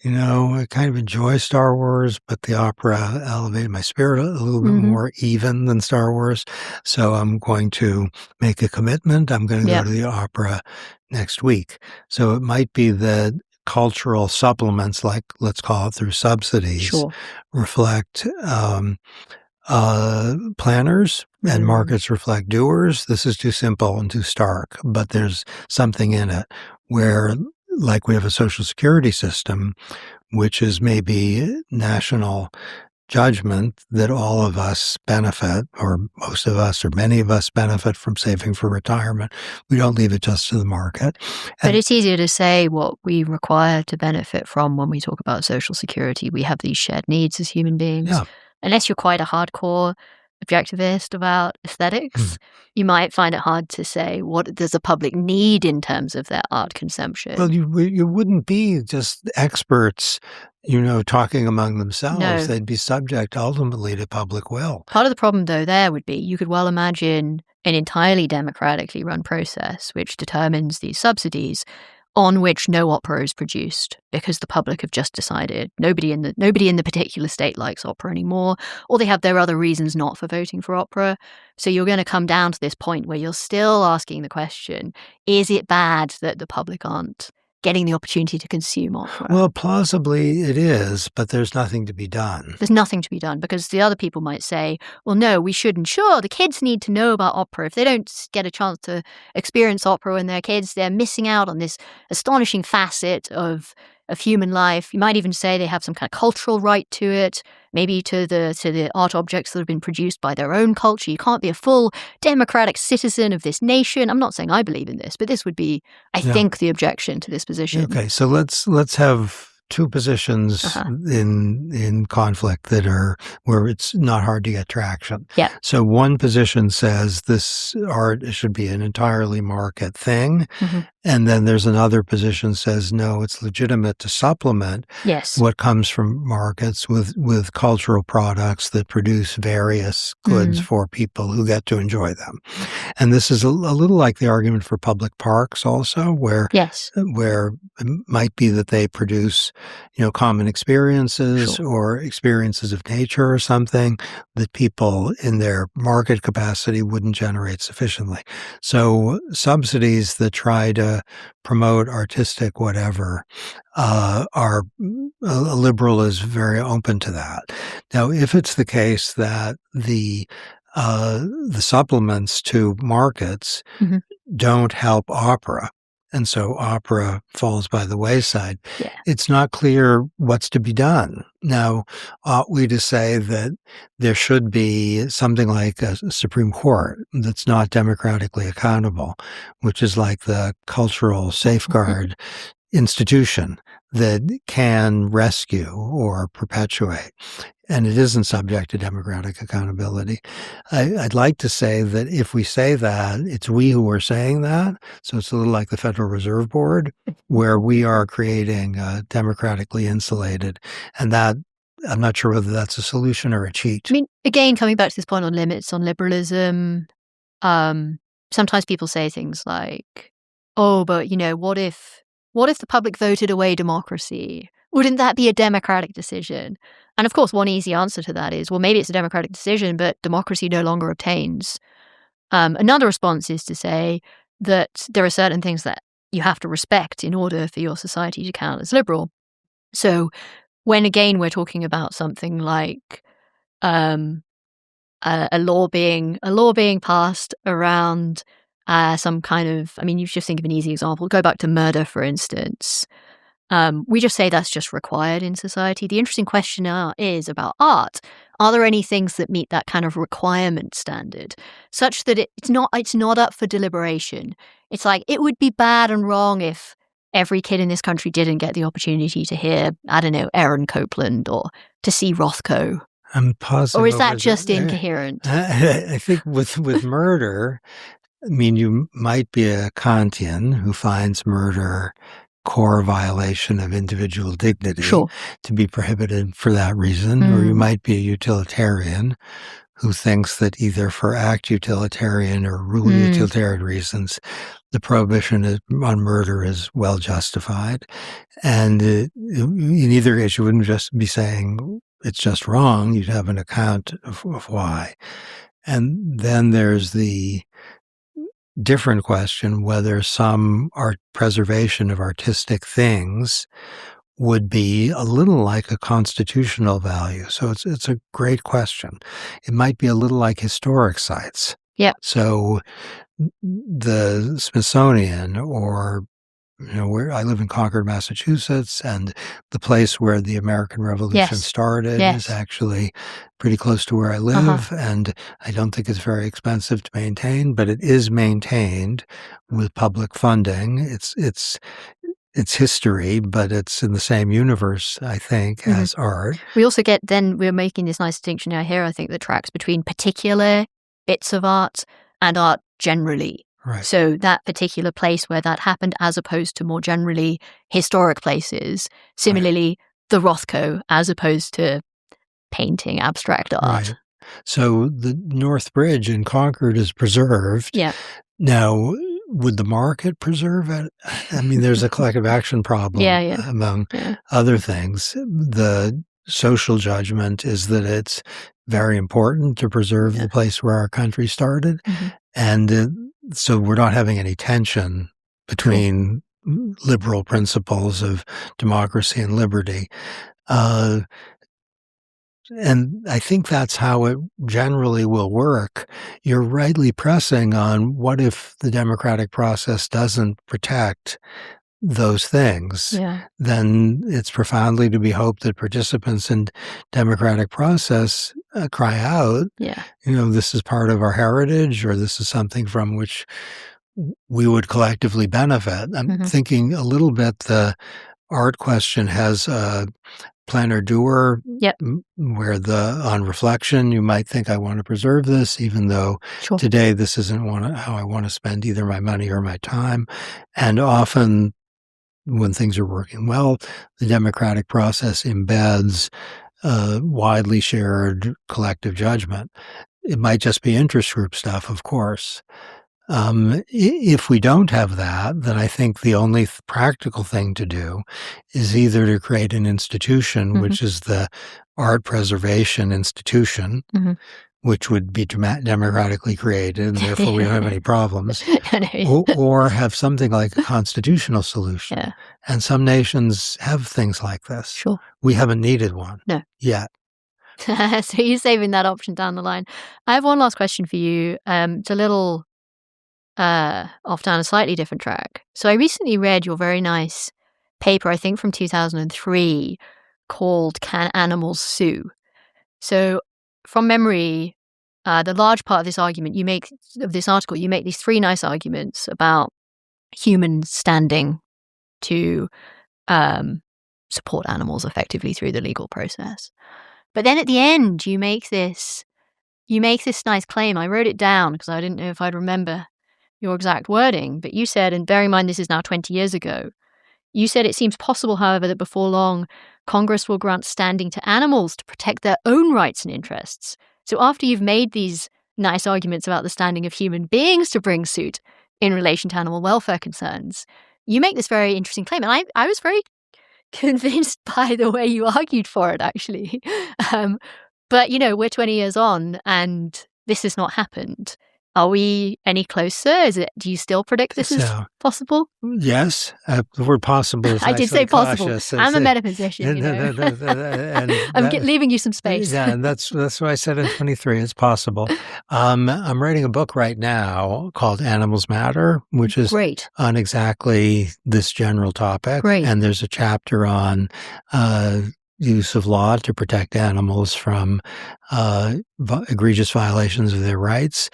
I kind of enjoy Star Wars, but the opera elevated my spirit a little bit more even than Star Wars. So I'm going to make a commitment. I'm going to go to the opera next week. So it might be that cultural supplements, like let's call it through subsidies, reflect planners, and markets reflect doers. This is too simple and too stark, but there's something in it where, like, we have a social security system, which is maybe national judgment that all of us benefit, or most of us, or many of us benefit from saving for retirement. We don't leave it just to the market. But it's easier to say what we require to benefit from when we talk about social security. We have these shared needs as human beings. Yeah. Unless you're quite a hardcore objectivist about aesthetics, you might find it hard to say what does a public need in terms of their art consumption. Well, you wouldn't be just experts, talking among themselves. No. They'd be subject ultimately to public will. Part of the problem, though, there would be you could well imagine an entirely democratically run process which determines these subsidies, on which no opera is produced because the public have just decided nobody in the particular state likes opera anymore, or they have their other reasons not for voting for opera. So you're going to come down to this point where you're still asking the question, is it bad that the public aren't getting the opportunity to consume opera? Well, plausibly it is, but there's nothing to be done. There's nothing to be done because the other people might say, well, no, we shouldn't. Sure, the kids need to know about opera. If they don't get a chance to experience opera when they're kids, they're missing out on this astonishing facet of human life. You might even say they have some kind of cultural right to it, maybe to the art objects that have been produced by their own culture. You can't be a full democratic citizen of this nation. I'm not saying I believe in this, but this would be, I think, the objection to this position. Okay, so let's have two positions in conflict that are where it's not hard to get traction. Yeah. So one position says this art should be an entirely market thing. And then there's another position says, no, it's legitimate to supplement what comes from markets with cultural products that produce various goods for people who get to enjoy them. And this is a little like the argument for public parks also, where it might be that they produce, common experiences or experiences of nature or something that people in their market capacity wouldn't generate sufficiently. So subsidies that try to promote artistic whatever a liberal is very open to that. Now, if it's the case that the supplements to markets don't help opera, and so opera falls by the wayside, it's not clear what's to be done. Now, ought we to say that there should be something like a Supreme Court that's not democratically accountable, which is like the cultural safeguard institution that can rescue or perpetuate, and it isn't subject to democratic accountability. I'd like to say that if we say that, it's we who are saying that. So it's a little like the Federal Reserve Board, where we are creating democratically insulated, and that I'm not sure whether that's a solution or a cheat. I mean, again, coming back to this point on limits on liberalism, sometimes people say things like, "Oh, but what if the public voted away democracy? Wouldn't that be a democratic decision?" And of course, one easy answer to that is, well, maybe it's a democratic decision, but democracy no longer obtains. Another response is to say that there are certain things that you have to respect in order for your society to count as liberal. So when, again, we're talking about something like a law being passed around some kind of, I mean, you just think of an easy example. Go back to murder, for instance. We just say that's just required in society. The interesting question now is about art. Are there any things that meet that kind of requirement standard, such that it's not up for deliberation? It's like, it would be bad and wrong if every kid in this country didn't get the opportunity to hear, I don't know, Aaron Copland or to see Rothko. I'm positive. Or is that just incoherent? I think with murder, I mean, you might be a Kantian who finds murder core violation of individual dignity to be prohibited for that reason, or you might be a utilitarian who thinks that either for act utilitarian or rule utilitarian reasons, the prohibition on murder is well justified. And in either case, you wouldn't just be saying it's just wrong. You'd have an account of why. And then there's the different question whether some art preservation of artistic things would be a little like a constitutional value. So it's a great question. It might be a little like historic sites. Yeah. So the Smithsonian, or where I live in Concord, Massachusetts, and the place where the American Revolution started is actually pretty close to where I live, and I don't think it's very expensive to maintain, but it is maintained with public funding. It's history, but it's in the same universe, I think, as art. We also we're making this nice distinction now here, I think, that tracks between particular bits of art and art generally. Right. So that particular place where that happened, as opposed to more generally historic places. Similarly, the Rothko, as opposed to painting abstract art. Right. So the North Bridge in Concord is preserved. Yeah. Now, would the market preserve it? I mean, there's a collective action problem among other things. The social judgment is that it's very important to preserve the place where our country started. And so we're not having any tension between liberal principles of democracy and liberty. And I think that's how it generally will work. You're rightly pressing on what if the democratic process doesn't protect those things, then it's profoundly to be hoped that participants in democratic process cry out, this is part of our heritage, or this is something from which we would collectively benefit. I'm thinking a little bit the art question has a planner doer, where on reflection, you might think, I want to preserve this, even though today this isn't how I want to spend either my money or my time. And often when things are working well, the democratic process embeds widely shared collective judgment. It might just be interest group stuff, of course. If we don't have that, then I think the only practical thing to do is either to create an institution, which is the art preservation institution, which would be democratically created, and therefore we don't have any problems, or have something like a constitutional solution. And some nations have things like this. Sure. We haven't needed one yet. So you're saving that option down the line. I have one last question for you. It's a little off down a slightly different track. So I recently read your very nice paper, I think from 2003, called Can Animals Sue? So from memory, the large part of this article, you make these three nice arguments about human standing to support animals effectively through the legal process. But then at the end, you make this nice claim. I wrote it down because I didn't know if I'd remember your exact wording, but you said, and bear in mind this is now 20 years ago, you said it seems possible, however, that before long, Congress will grant standing to animals to protect their own rights and interests. So after you've made these nice arguments about the standing of human beings to bring suit in relation to animal welfare concerns, you make this very interesting claim. And I was very convinced by the way you argued for it, actually. But, we're 20 years on and this has not happened. Are we any closer? Do you still predict this is possible? Yes. The word possible is I did say possible. I'm a metaphysician, I'm leaving you some space. Yeah, and that's why I said in 23 it's possible. I'm writing a book right now called Animals Matter, which is great on exactly this general topic. Great. And there's a chapter on use of law to protect animals from egregious violations of their rights.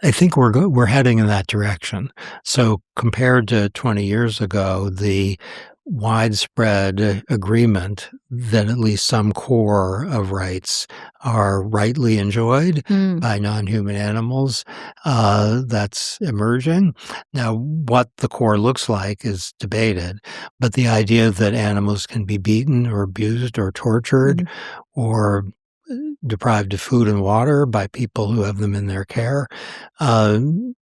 I think we're heading in that direction. So compared to 20 years ago, the widespread agreement that at least some core of rights are rightly enjoyed by non-human animals, that's emerging. Now, what the core looks like is debated, but the idea that animals can be beaten or abused or tortured or deprived of food and water by people who have them in their care,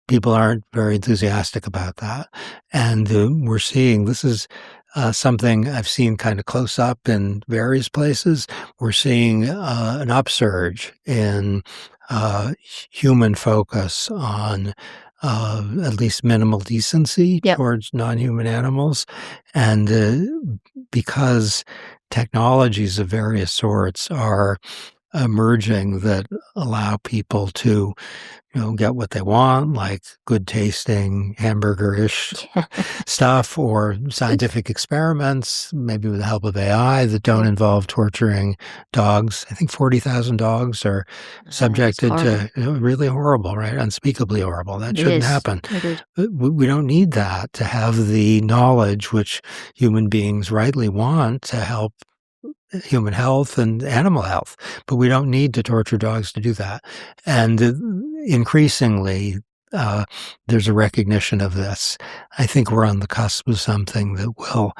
people aren't very enthusiastic about that. And we're seeing this is something I've seen kind of close up in various places. We're seeing an upsurge in human focus on at least minimal decency towards non-human animals. And because technologies of various sorts are emerging that allow people to, get what they want, like good tasting hamburger-ish stuff, or scientific experiments, maybe with the help of AI, that don't involve torturing dogs. I think 40,000 dogs are subjected to really horrible, right? Unspeakably horrible. That shouldn't happen. We don't need that to have the knowledge which human beings rightly want to help human health and animal health, but we don't need to torture dogs to do that. And increasingly, there's a recognition of this. I think we're on the cusp of something that will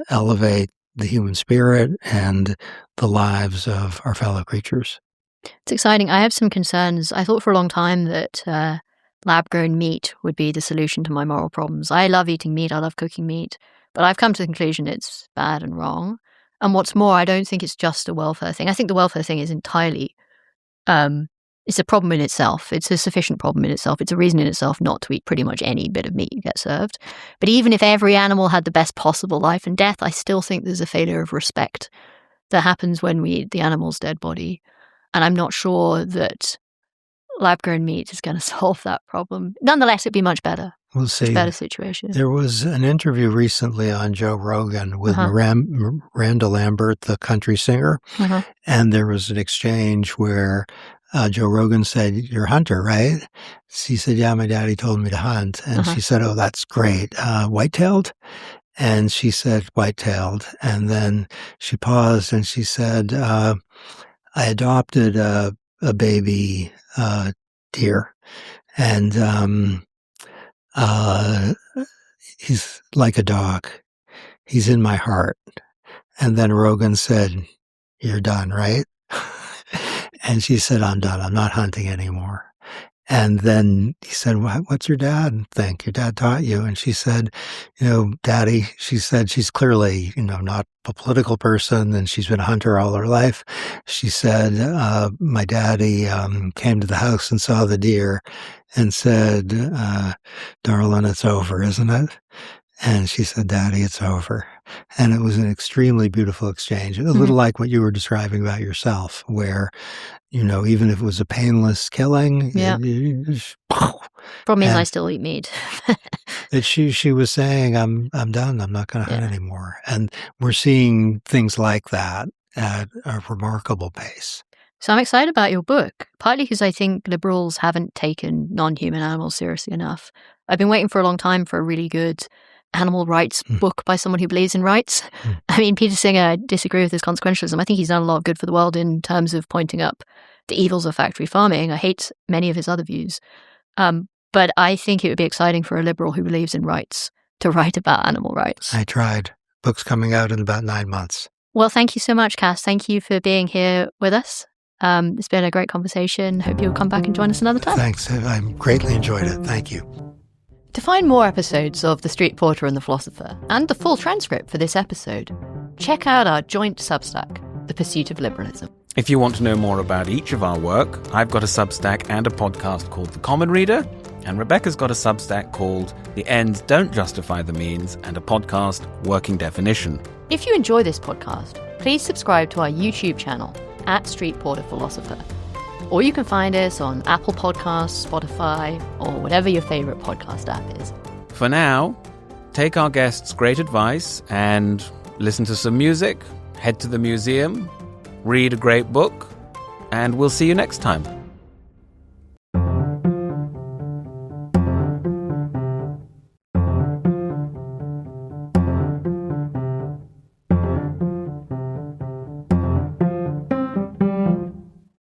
elevate the human spirit and the lives of our fellow creatures. It's exciting. I have some concerns. I thought for a long time that lab-grown meat would be the solution to my moral problems. I love eating meat. I love cooking meat. But I've come to the conclusion it's bad and wrong. And what's more, I don't think it's just a welfare thing. I think the welfare thing is entirely, it's a problem in itself. It's a sufficient problem in itself. It's a reason in itself not to eat pretty much any bit of meat you get served. But even if every animal had the best possible life and death, I still think there's a failure of respect that happens when we eat the animal's dead body. And I'm not sure that lab-grown meat is going to solve that problem. Nonetheless, it'd be much better. We'll see. Much better situation. There was an interview recently on Joe Rogan with Miranda Lambert, the country singer, and there was an exchange where Joe Rogan said, "You're a hunter, right?" She said, "Yeah, my daddy told me to hunt." And she said, "Oh, that's great. White-tailed?" And she said, "White-tailed." And then she paused and she said, "I adopted a baby deer, and he's like a dog. He's in my heart." And then Rogan said, "You're done, right?" And she said, "I'm done. I'm not hunting anymore." And then he said, "What's your dad think? Your dad taught you?" And she said, "Daddy," she said, she's clearly, not a political person, and she's been a hunter all her life. She said, "My daddy came to the house and saw the deer and said, 'Darling, it's over, isn't it?' And she said, 'Daddy, it's over.'" And it was an extremely beautiful exchange, a little like what you were describing about yourself, where, even if it was a painless killing, Problem is, I still eat meat. She was saying, I'm done. I'm not going to hunt anymore. And we're seeing things like that at a remarkable pace. So I'm excited about your book, partly because I think liberals haven't taken non-human animals seriously enough. I've been waiting for a long time for a really good animal rights book by someone who believes in rights. I mean, Peter Singer, I disagree with his consequentialism. I think he's done a lot of good for the world in terms of pointing up the evils of factory farming. I hate many of his other views. But I think it would be exciting for a liberal who believes in rights to write about animal rights. I tried. Book's coming out in about 9 months. Well, thank you so much, Cass. Thank you for being here with us. It's been a great conversation. Hope you'll come back and join us another time. Thanks. I greatly enjoyed it. Thank you. To find more episodes of The Street Porter and the Philosopher, and the full transcript for this episode, check out our joint Substack, The Pursuit of Liberalism. If you want to know more about each of our work, I've got a Substack and a podcast called The Common Reader, and Rebecca's got a Substack called The Ends Don't Justify the Means, and a podcast, Working Definition. If you enjoy this podcast, please subscribe to our YouTube channel, @StreetPorterPhilosopher. Or you can find us on Apple Podcasts, Spotify, or whatever your favourite podcast app is. For now, take our guests' great advice and listen to some music, head to the museum, read a great book, and we'll see you next time.